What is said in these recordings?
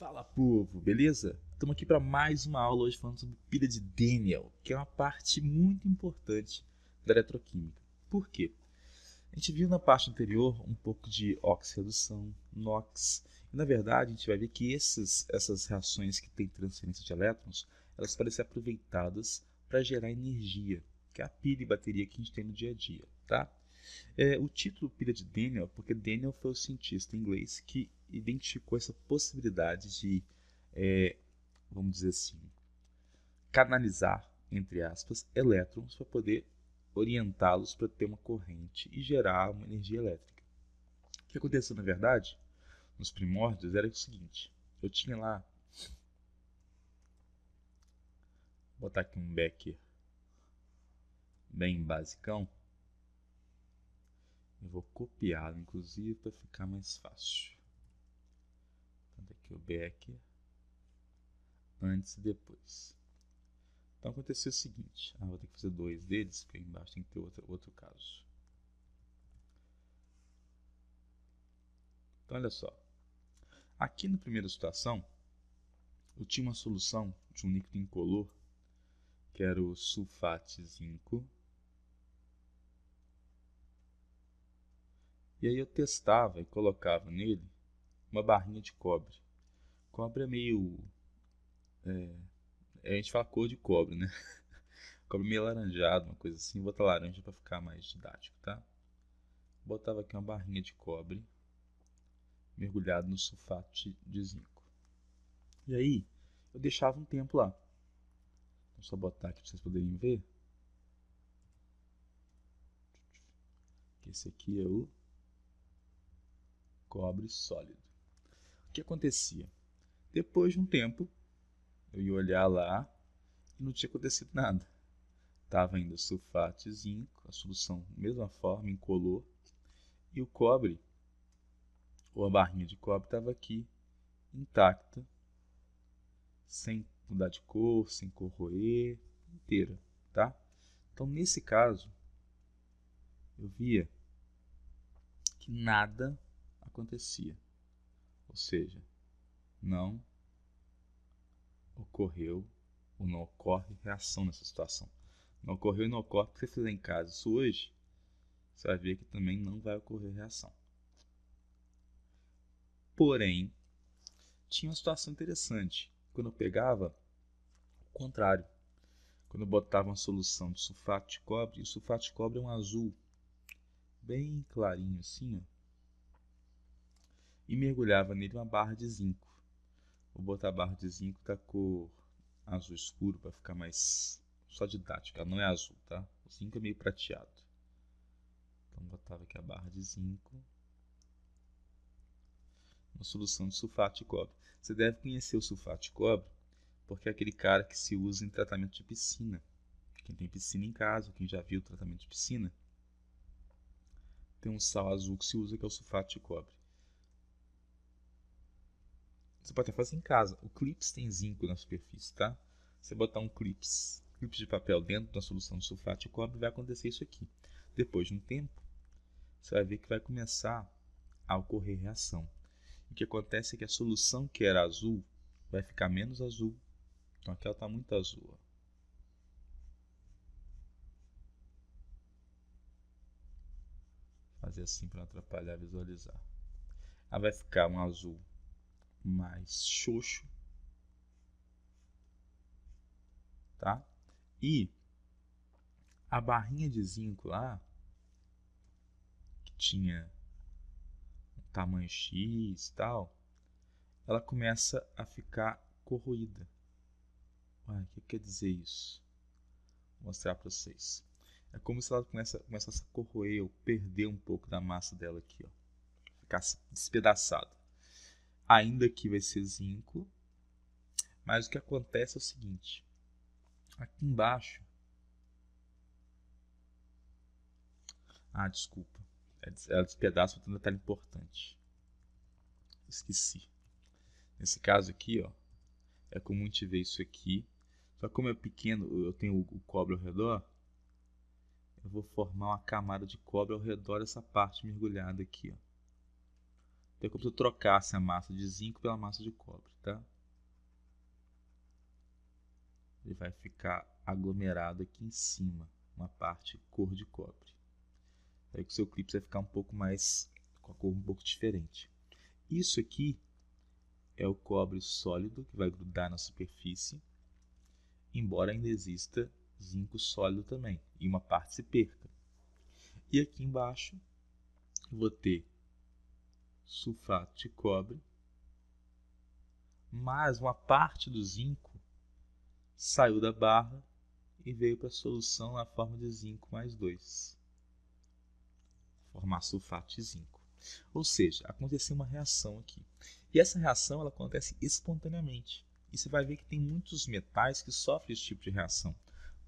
Fala, povo, beleza? Estamos aqui para mais uma aula hoje falando sobre pilha de Daniell, que é uma parte muito importante da eletroquímica. Por quê? A gente viu na parte anterior um pouco de oxirredução, NOx, e na verdade a gente vai ver que essas reações que têm transferência de elétrons, elas podem ser aproveitadas para gerar energia, que é a pilha e bateria que a gente tem no dia a dia, tá? O título pilha de Daniell, porque Daniell foi o cientista inglês que identificou essa possibilidade de, vamos dizer assim, canalizar, entre aspas, elétrons para poder orientá-los para ter uma corrente e gerar uma energia elétrica. O que aconteceu, na verdade, nos primórdios, era o seguinte: eu tinha lá, vou botar aqui um Becker bem basicão, eu vou copiá-lo, inclusive, para ficar mais fácil. Então, aqui o Becker, antes e depois. Então aconteceu o seguinte, vou ter que fazer dois deles, porque aí embaixo tem que ter outro caso. Então olha só, aqui na primeira situação, eu tinha uma solução de um líquido incolor, que era o sulfato de zinco. E aí eu testava e colocava nele uma barrinha de cobre. Cobre é meio... a gente fala cor de cobre, né? Cobre meio alaranjado, uma coisa assim. Vou botar laranja para ficar mais didático, tá? Botava aqui uma barrinha de cobre mergulhado no sulfato de zinco. E aí eu deixava um tempo lá. Vou só botar aqui para vocês poderem ver. Esse aqui é o cobre sólido. O que acontecia? Depois de um tempo, eu ia olhar lá e não tinha acontecido nada. Estava ainda sulfato de zinco, a solução da mesma forma, incolor, e o cobre, ou a barrinha de cobre, estava aqui intacta, sem mudar de cor, sem corroer, inteira, tá? Então, nesse caso, eu via que nada acontecia, ou seja, não ocorreu ou não ocorre reação nessa situação. Não ocorreu e não ocorre, porque se você fizer em casa isso hoje, você vai ver que também não vai ocorrer reação. Porém, tinha uma situação interessante. Quando eu pegava o contrário, quando eu botava uma solução de sulfato de cobre, e o sulfato de cobre é um azul bem clarinho assim, ó, e mergulhava nele uma barra de zinco. Vou botar a barra de zinco da cor azul escuro para ficar mais só didático. Ela não é azul, tá? O zinco é meio prateado. Então botava aqui a barra de zinco, uma solução de sulfato de cobre. Você deve conhecer o sulfato de cobre porque é aquele cara que se usa em tratamento de piscina. Quem tem piscina em casa, quem já viu o tratamento de piscina, tem um sal azul que se usa, que é o sulfato de cobre. Você pode até fazer em casa. O clips tem zinco na superfície, tá? Você botar um clips de papel dentro da solução de sulfato de cobre, vai acontecer isso aqui. Depois de um tempo, você vai ver que vai começar a ocorrer reação. O que acontece é que a solução que era azul vai ficar menos azul. Então aqui ela está muito azul. Ó. Fazer assim para não atrapalhar visualizar. Ela vai ficar um azul mais xoxo, tá? E a barrinha de zinco lá, que tinha um tamanho X e tal, ela começa a ficar corroída. O que quer dizer isso? Vou mostrar para vocês. É como se ela começasse a corroer ou perder um pouco da massa dela aqui, ó. Ficasse despedaçado. Ainda que vai ser zinco, mas o que acontece é o seguinte: aqui embaixo, desculpa, ela despedaça outro detalhe importante. Esqueci. Nesse caso aqui, ó, é comum a gente ver isso aqui. Só que como é pequeno, eu tenho o cobre ao redor, eu vou formar uma camada de cobre ao redor dessa parte mergulhada aqui, ó. Então é como se eu trocasse a massa de zinco pela massa de cobre, tá? Ele vai ficar aglomerado aqui em cima, uma parte cor de cobre. Aí o seu clipe vai ficar um pouco mais, com a cor um pouco diferente. Isso aqui é o cobre sólido que vai grudar na superfície, embora ainda exista zinco sólido também, e uma parte se perca. E aqui embaixo eu vou ter sulfato de cobre, mas uma parte do zinco saiu da barra e veio para a solução na forma de zinco mais 2, formar sulfato de zinco. Ou seja, aconteceu uma reação aqui. E essa reação ela acontece espontaneamente. E você vai ver que tem muitos metais que sofrem esse tipo de reação,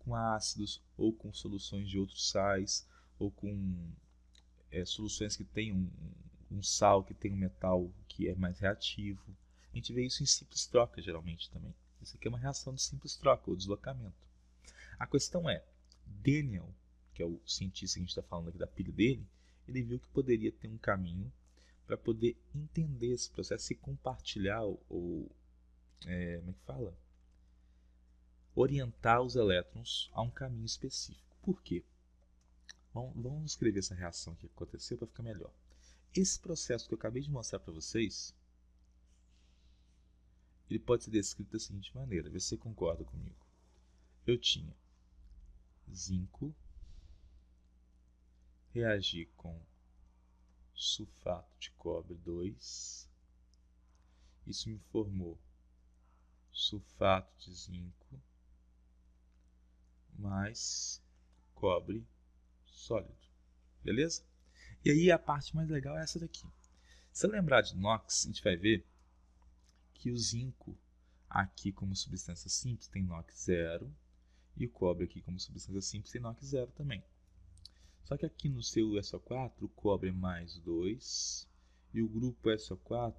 com ácidos, ou com soluções de outros sais, ou com soluções que têm um sal que tem um metal que é mais reativo. A gente vê isso em simples troca, geralmente, também. Isso aqui é uma reação de simples troca, ou deslocamento. A questão é, Daniel, que é o cientista que a gente está falando aqui da pilha dele, ele viu que poderia ter um caminho para poder entender esse processo e compartilhar ou como é que fala? Orientar os elétrons a um caminho específico. Por quê? Vamos escrever essa reação que aconteceu para ficar melhor. Esse processo que eu acabei de mostrar para vocês, ele pode ser descrito da seguinte maneira, vê se você concorda comigo. Eu tinha zinco reagir com sulfato de cobre 2, isso me formou sulfato de zinco mais cobre sólido, beleza? E aí a parte mais legal é essa daqui. Se eu lembrar de NOx, a gente vai ver que o zinco aqui como substância simples tem NOx 0 e o cobre aqui como substância simples tem NOx 0 também. Só que aqui no seu SO4 o cobre é mais 2 e o grupo SO4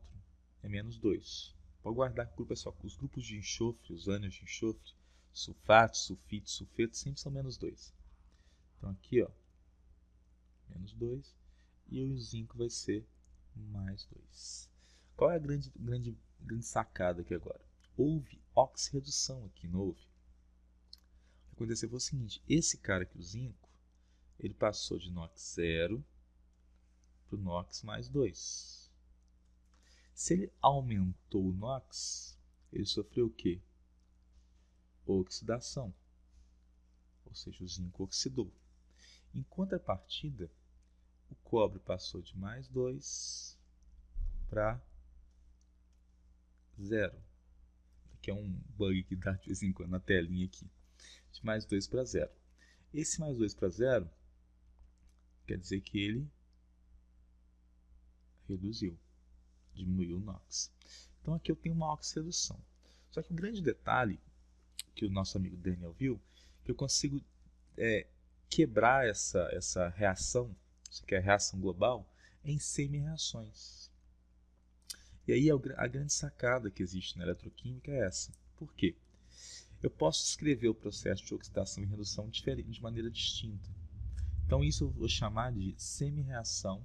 é menos 2. Pode guardar que o grupo é só. Os grupos de enxofre, os ânions de enxofre, sulfato, sulfite, sulfeto, sempre são menos 2. Então aqui, ó, menos 2 e o zinco vai ser mais 2. Qual é a grande sacada aqui agora? Houve oxirredução aqui, não houve? O que aconteceu foi o seguinte, esse cara aqui, o zinco, ele passou de NOx 0 para o NOx mais 2. Se ele aumentou o NOx, ele sofreu o quê? Oxidação. Ou seja, o zinco oxidou. Em contrapartida, o cobre passou de mais 2 para 0. Que é um bug que dá de vez em quando na telinha aqui. De mais 2 para 0. Esse mais 2 para 0 quer dizer que ele reduziu, diminuiu o NOx. Então aqui eu tenho uma oxirredução. Só que o grande detalhe que o nosso amigo Daniel viu, que eu consigo quebrar essa reação, isso aqui é a reação global, em semi-reações. E aí a grande sacada que existe na eletroquímica é essa. Por quê? Eu posso escrever o processo de oxidação e redução de maneira distinta. Então isso eu vou chamar de semi-reação,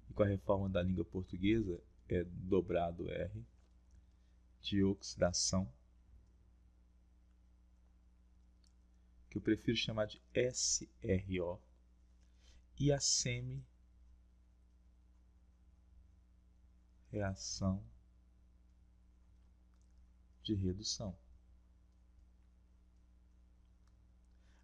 e com a reforma da língua portuguesa é dobrado R, de oxidação, que eu prefiro chamar de SRO, e a semi-reação de redução.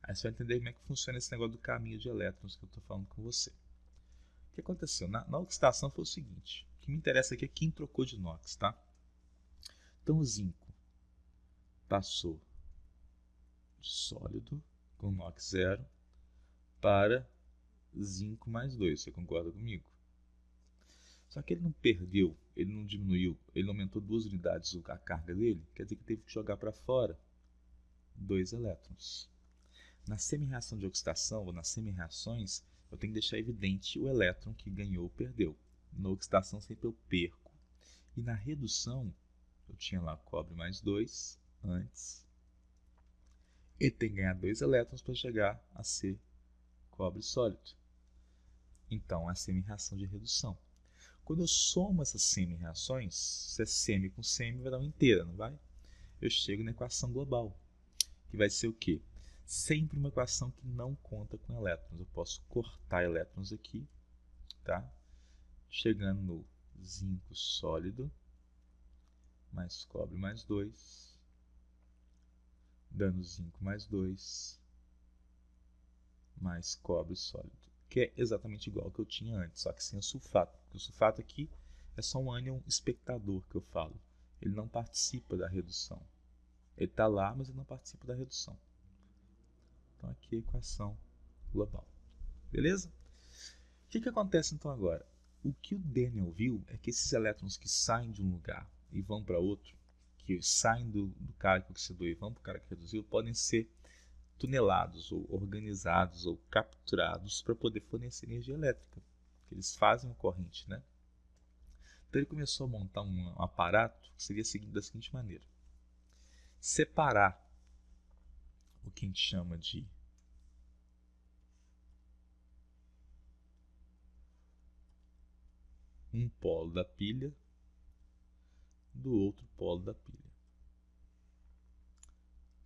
Aí você vai entender como é que funciona esse negócio do caminho de elétrons que eu estou falando com você. O que aconteceu? Na oxidação foi o seguinte, o que me interessa aqui é quem trocou de NOx, tá? Então o zinco passou de sólido, com NOx 0, para zinco mais 2, você concorda comigo? Só que ele não perdeu, ele não diminuiu, ele não aumentou 2 unidades a carga dele, quer dizer que teve que jogar para fora 2 elétrons. Na semi-reação de oxidação, ou nas semi-reações, eu tenho que deixar evidente o elétron que ganhou ou perdeu. Na oxidação sempre eu perco. E na redução, eu tinha lá cobre mais 2 antes. Ele tem que ganhar 2 elétrons para chegar a ser cobre sólido. Então, a semi-reação de redução. Quando eu somo essas semi-reações, se é semi com semi, vai dar uma inteira, não vai? Eu chego na equação global, que vai ser o quê? Sempre uma equação que não conta com elétrons. Eu posso cortar elétrons aqui, tá? Chegando no zinco sólido, mais cobre mais 2, dando zinco mais 2, mais cobre sólido, que é exatamente igual ao que eu tinha antes, só que sem o sulfato. Porque o sulfato aqui é só um ânion espectador que eu falo. Ele não participa da redução. Ele está lá, mas ele não participa da redução. Então aqui é a equação global. Beleza? O que acontece então agora? O que o Daniel viu é que esses elétrons que saem de um lugar e vão para outro, que saem do cara que oxidou e vão para o cara que reduziu, podem ser tunelados ou organizados ou capturados para poder fornecer energia elétrica. Eles fazem uma corrente, né? Então ele começou a montar um aparato que seria da seguinte maneira: separar o que a gente chama de um polo da pilha do outro polo da pilha.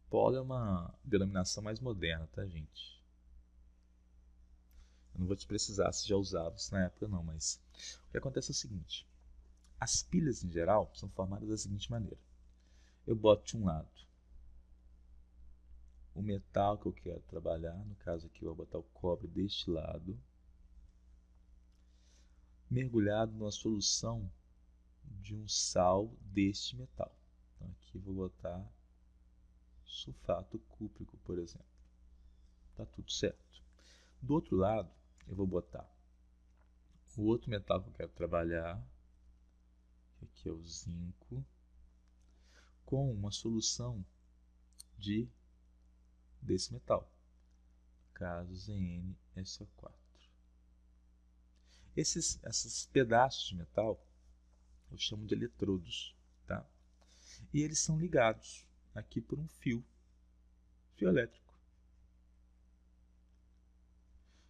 Polo é uma denominação mais moderna, tá, gente? Eu não vou te precisar se já usava isso na época, não, mas o que acontece é o seguinte: as pilhas em geral são formadas da seguinte maneira: eu boto de um lado o metal que eu quero trabalhar, no caso aqui eu vou botar o cobre deste lado, mergulhado numa solução de um sal deste metal. Então aqui eu vou botar sulfato cúprico, por exemplo. Tá tudo certo. Do outro lado, eu vou botar o outro metal que eu quero trabalhar, que aqui é o zinco, com uma solução desse metal, caso ZnSO4. Esses pedaços de metal eu chamo de eletrodos, tá? E eles são ligados aqui por um fio elétrico,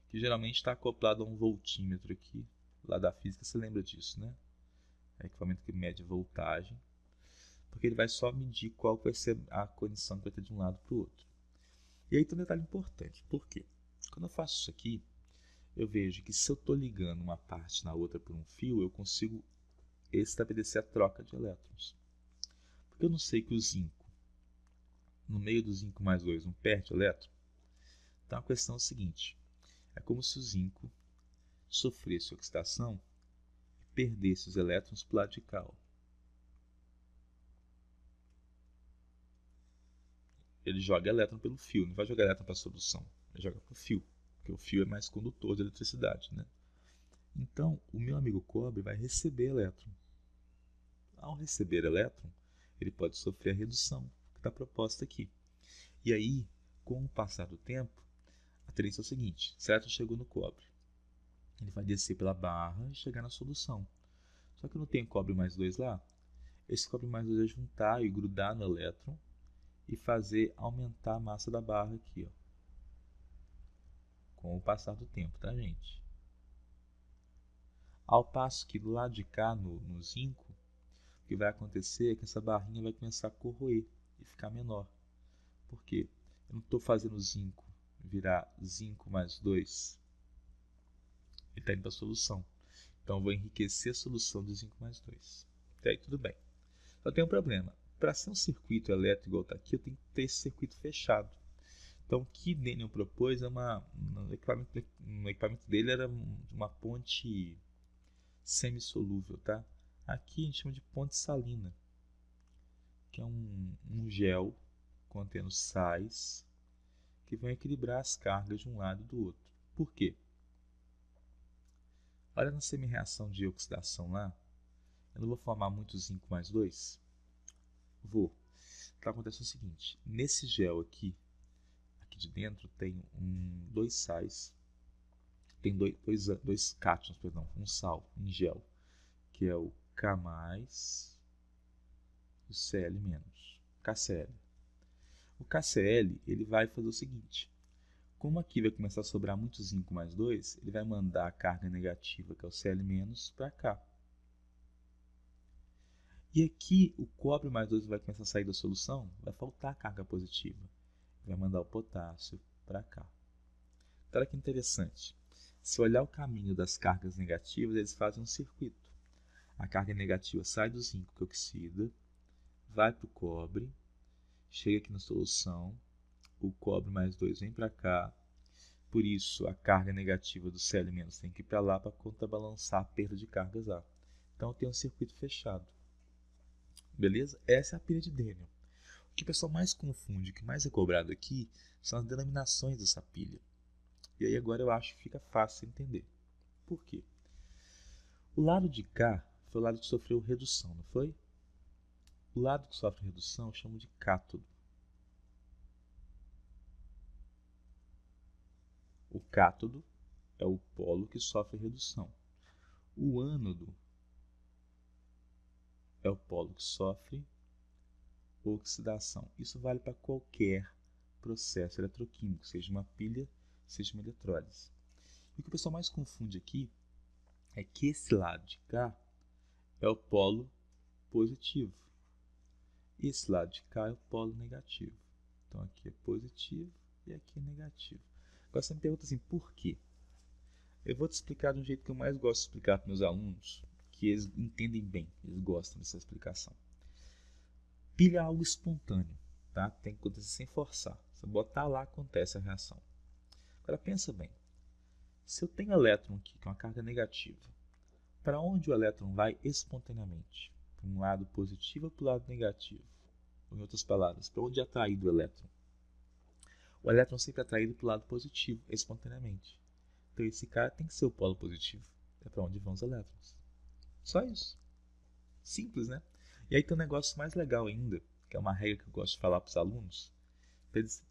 que geralmente está acoplado a um voltímetro aqui. Lá da física você lembra disso, né? É equipamento que mede voltagem, porque ele vai só medir qual vai ser a condição que vai ter de um lado para o outro. E aí tem um detalhe importante. Por quê? Quando eu faço isso aqui, eu vejo que se eu estou ligando uma parte na outra por um fio, eu consigo estabelecer a troca de elétrons. Porque eu não sei que o zinco, no meio do zinco mais 2, não perde elétron. Então a questão é a seguinte: é como se o zinco sofresse oxidação e perdesse os elétrons para o lado de cá. Ó. Ele joga elétron pelo fio, não vai jogar elétron para a solução, ele joga para o fio, porque o fio é mais condutor de eletricidade, né? Então, o meu amigo cobre vai receber elétron. Ao receber elétron, ele pode sofrer a redução que está proposta aqui. E aí, com o passar do tempo, a tendência é o seguinte: se o elétron chegou no cobre, ele vai descer pela barra e chegar na solução. Só que não tem cobre mais 2 lá. Esse cobre mais 2 vai juntar e grudar no elétron e fazer aumentar a massa da barra aqui, ó, com o passar do tempo, tá, gente? Ao passo que do lado de cá, no zinco, o que vai acontecer é que essa barrinha vai começar a corroer e ficar menor. Por quê? Eu não estou fazendo zinco virar zinco mais 2. Ele está indo para a solução. Então eu vou enriquecer a solução do zinco mais 2. Até aí tudo bem. Só tem um problema. Para ser um circuito elétrico igual está aqui, eu tenho que ter esse circuito fechado. Então o que Daniel propôs é no equipamento dele era uma ponte semisolúvel, tá? Aqui a gente chama de ponte salina, que é um gel contendo sais que vão equilibrar as cargas de um lado e do outro. Por quê? Olha na semi-reação de oxidação lá, eu não vou formar muito zinco mais 2? Vou. Então acontece o seguinte: nesse gel aqui de dentro tem dois sais, tem dois cátions, perdão, um sal em gel, que é o K+, e o Cl-, KCl. O KCl ele vai fazer o seguinte: Como aqui vai começar a sobrar muito zinco mais 2, ele vai mandar a carga negativa, que é o Cl-, para cá. E aqui o cobre mais 2 vai começar a sair da solução, vai faltar a carga positiva. Vai mandar o potássio para cá. Então, olha que interessante. Se olhar o caminho das cargas negativas, eles fazem um circuito. A carga negativa sai do zinco que oxida, vai para o cobre, chega aqui na solução, o cobre mais 2 vem para cá, por isso a carga negativa do Cl- tem que ir para lá para contrabalançar a perda de cargas A. Então tem um circuito fechado. Beleza? Essa é a pilha de Daniell. O que o pessoal mais confunde, o que mais é cobrado aqui, são as denominações dessa pilha. E aí agora eu acho que fica fácil entender. Por quê? O lado de cá foi o lado que sofreu redução, não foi? O lado que sofre redução eu chamo de cátodo. O cátodo é o polo que sofre redução. O ânodo é o polo que sofre oxidação. Isso vale para qualquer processo eletroquímico, seja uma pilha, seja uma eletrólise. E o que o pessoal mais confunde aqui é que esse lado de cá é o polo positivo. E esse lado de cá é o polo negativo. Então aqui é positivo e aqui é negativo. Agora você me pergunta assim, por quê? Eu vou te explicar de um jeito que eu mais gosto de explicar para meus alunos, que eles entendem bem, eles gostam dessa explicação. Pilha é algo espontâneo, tá? Tem que acontecer sem forçar. Se botar lá, acontece a reação. Agora pensa bem, se eu tenho elétron aqui, que é uma carga negativa, para onde o elétron vai espontaneamente? Para um lado positivo ou para o lado negativo? Ou, em outras palavras, para onde é atraído o elétron? O elétron sempre é atraído para o lado positivo, espontaneamente. Então esse cara tem que ser o polo positivo. É para onde vão os elétrons. Só isso. Simples, né? E aí tem um negócio mais legal ainda, que é uma regra que eu gosto de falar para os alunos, para eles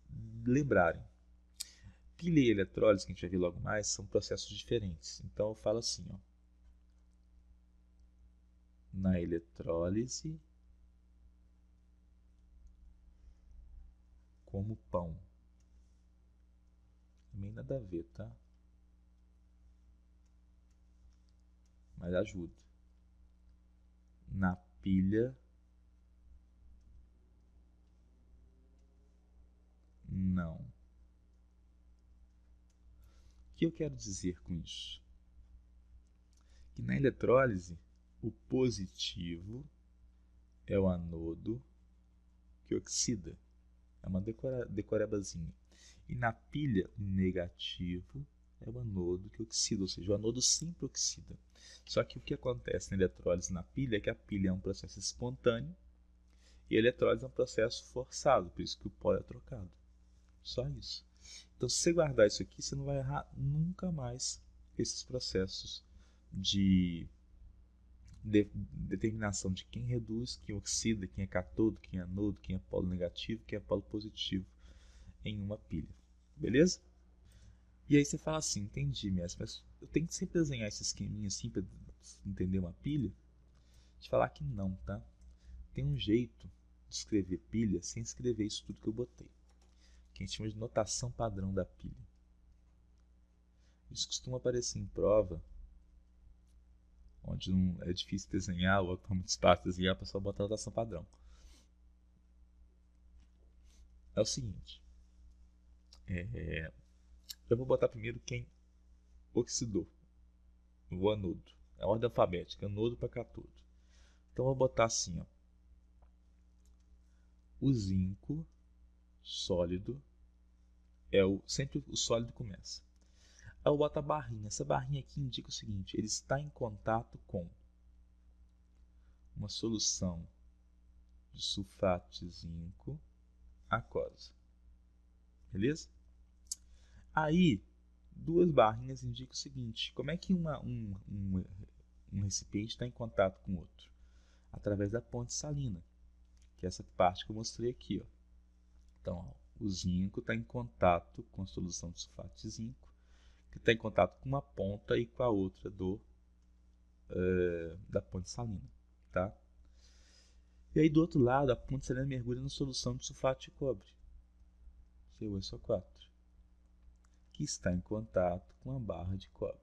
lembrarem. Pilha e eletrólise, que a gente vai ver logo mais, são processos diferentes. Então eu falo assim, ó. Na eletrólise, como pão. Também nada a ver, tá? Mas ajuda. Na pilha, não. O que eu quero dizer com isso? Que na eletrólise, o positivo é o anodo que oxida. É uma decorebazinha. E na pilha, o negativo é o anodo que oxida, ou seja, o anodo sempre oxida. Só que o que acontece na eletrólise na pilha é que a pilha é um processo espontâneo e a eletrólise é um processo forçado, por isso que o polo é trocado. Só isso. Então, se você guardar isso aqui, você não vai errar nunca mais esses processos de determinação de quem reduz, quem oxida, quem é catodo, quem é anodo, quem é polo negativo, quem é polo positivo em uma pilha. Beleza? E aí você fala assim, entendi, mestre, mas eu tenho que sempre desenhar esse esqueminha assim para entender uma pilha? Te falar que não, tá? Tem um jeito de escrever pilha sem escrever isso tudo que eu botei, que a gente chama de notação padrão da pilha. Isso costuma aparecer em prova, onde não é difícil desenhar ou ocupa muito espaço desenhar, a pessoa bota a notação padrão. É o seguinte, eu vou botar primeiro quem oxidou, o anodo. É a ordem alfabética, anodo para catodo. Então eu vou botar assim, ó. O zinco sólido sempre o sólido começa. Aí eu boto a barrinha. Essa barrinha aqui indica o seguinte: ele está em contato com uma solução de sulfato de zinco aquosa. Beleza? Aí, duas barrinhas indicam o seguinte: como é que um recipiente está em contato com o outro? Através da ponte salina, que é essa parte que eu mostrei aqui. Ó. Então, ó, o zinco está em contato com a solução de sulfato de zinco, que está em contato com uma ponta e com a outra da ponte salina. Tá? E aí, do outro lado, a ponte salina mergulha na solução de sulfato de cobre, CuSO4. que está em contato com a barra de cobre.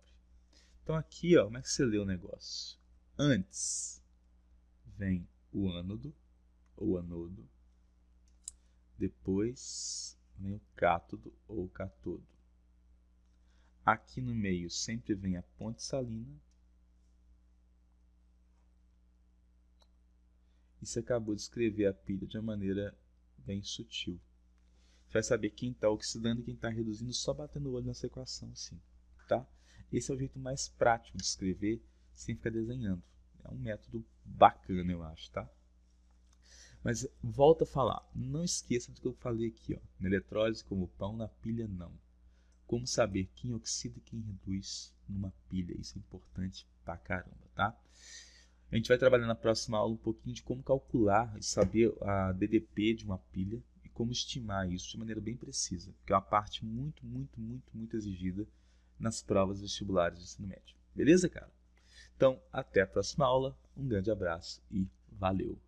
Então aqui, ó, como é que você lê o negócio? Antes vem o ânodo ou anodo, depois vem o cátodo ou catodo. Aqui no meio sempre vem a ponte salina. E você acabou de escrever a pilha de uma maneira bem sutil. Você vai saber quem está oxidando e quem está reduzindo só batendo o olho nessa equação assim, tá? Esse é o jeito mais prático de escrever sem ficar desenhando. É um método bacana, eu acho, tá? Mas volta a falar, não esqueça do que eu falei aqui, ó. Na eletrólise como pão, na pilha não. Como saber quem oxida e quem reduz numa pilha, isso é importante pra caramba, tá? A gente vai trabalhar na próxima aula um pouquinho de como calcular e saber a DDP de uma pilha e como estimar isso de maneira bem precisa, que é uma parte muito exigida nas provas vestibulares do ensino médio. Beleza, cara? Então, até a próxima aula, um grande abraço e valeu!